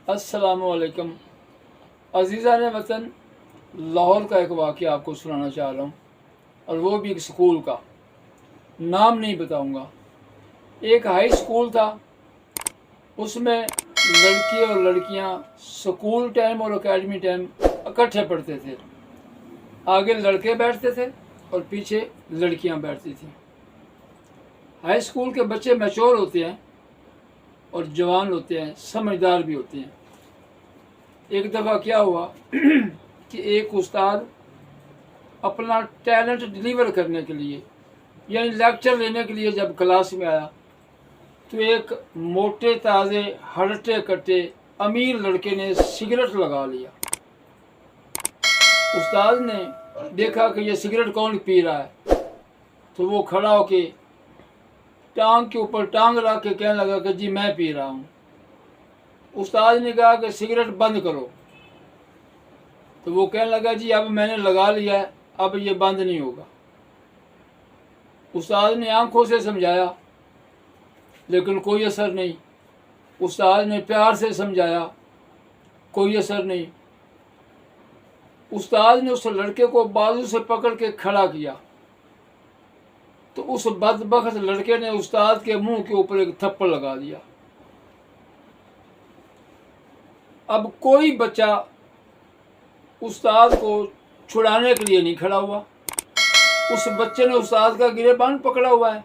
अस्सलामुअलैकुम अज़ीज़ान वतन। लाहौर का एक वाक़या आपको सुनाना चाह रहा हूँ, और वो भी एक स्कूल का। नाम नहीं बताऊँगा। एक हाई स्कूल था, उसमें लड़के और लड़कियाँ स्कूल टाइम और एकेडमी टाइम इकट्ठे पढ़ते थे। आगे लड़के बैठते थे और पीछे लड़कियाँ बैठती थीं। हाई स्कूल के बच्चे मैच्योर होते हैं और जवान होते हैं, समझदार भी होते हैं। एक दफ़ा क्या हुआ कि एक उस्ताद अपना टैलेंट डिलीवर करने के लिए, यानी लेक्चर लेने के लिए जब क्लास में आया, तो एक मोटे ताज़े हड़टे कट्टे अमीर लड़के ने सिगरेट लगा लिया। उस्ताद ने देखा कि ये सिगरेट कौन पी रहा है, तो वो खड़ा होके टांग के ऊपर टांग रख के कहने लगा कि जी मैं पी रहा हूँ। उस्ताद ने कहा कि सिगरेट बंद करो, तो वो कहने लगा जी अब मैंने लगा लिया है, अब ये बंद नहीं होगा। उस्ताद ने आंखों से समझाया लेकिन कोई असर नहीं। उस्ताद ने प्यार से समझाया, कोई असर नहीं। उस्ताद ने उस लड़के को बाजू से पकड़ के खड़ा किया, तो उस बदबख्त लड़के ने उस्ताद के मुंह के ऊपर एक थप्पड़ लगा दिया। अब कोई बच्चा उस्ताद को छुड़ाने के लिए नहीं खड़ा हुआ। उस बच्चे ने उस्ताद का गिरेबान पकड़ा हुआ है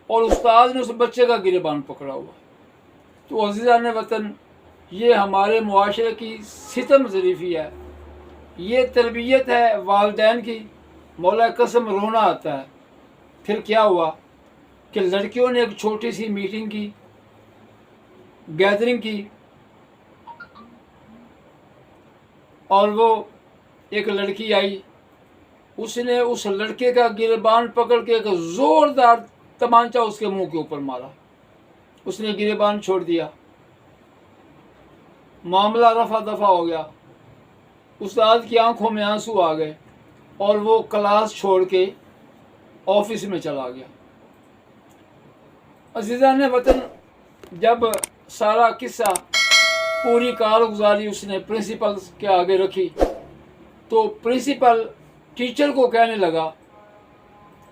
और उस्ताद ने उस बच्चे का गिरेबान पकड़ा हुआ है। तो अज़ीज़ान वतन, ये हमारे मुआशरे की सितम ज़रीफ़ी है, ये तरबियत है वालिदैन की। मौला कसम रोना आता है। फिर क्या हुआ कि लड़कियों ने एक छोटी सी मीटिंग की, गैदरिंग की, और वो एक लड़की आई। उसने उस लड़के का गिरेबान पकड़ के एक ज़ोरदार तमांचा उसके मुंह के ऊपर मारा। उसने गिरेबान छोड़ दिया। मामला रफा दफा हो गया। उस्ताद की आंखों में आंसू आ गए और वो क्लास छोड़ के ऑफिस में चला गया। अज़ीज़ान वतन, जब सारा किस्सा पूरी कारगुजारी उसने प्रिंसिपल के आगे रखी, तो प्रिंसिपल टीचर को कहने लगा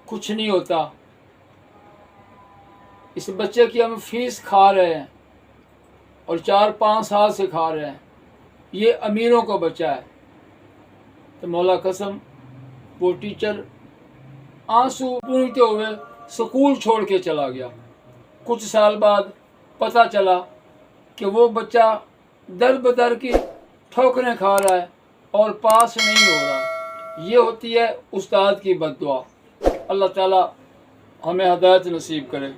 कुछ नहीं होता, इस बच्चे की हम फीस खा रहे हैं और 4-5 साल से खा रहे हैं, ये अमीरों का बच्चा है। तो मौला कसम वो टीचर आंसू पूंझते हुए स्कूल छोड़ के चला गया। कुछ साल बाद पता चला कि वो बच्चा दर बदर की ठोकरें खा रहा है और पास नहीं हो रहा। ये होती है उस्ताद की बद्दुआ। अल्लाह ताला हमें हदायत नसीब करे।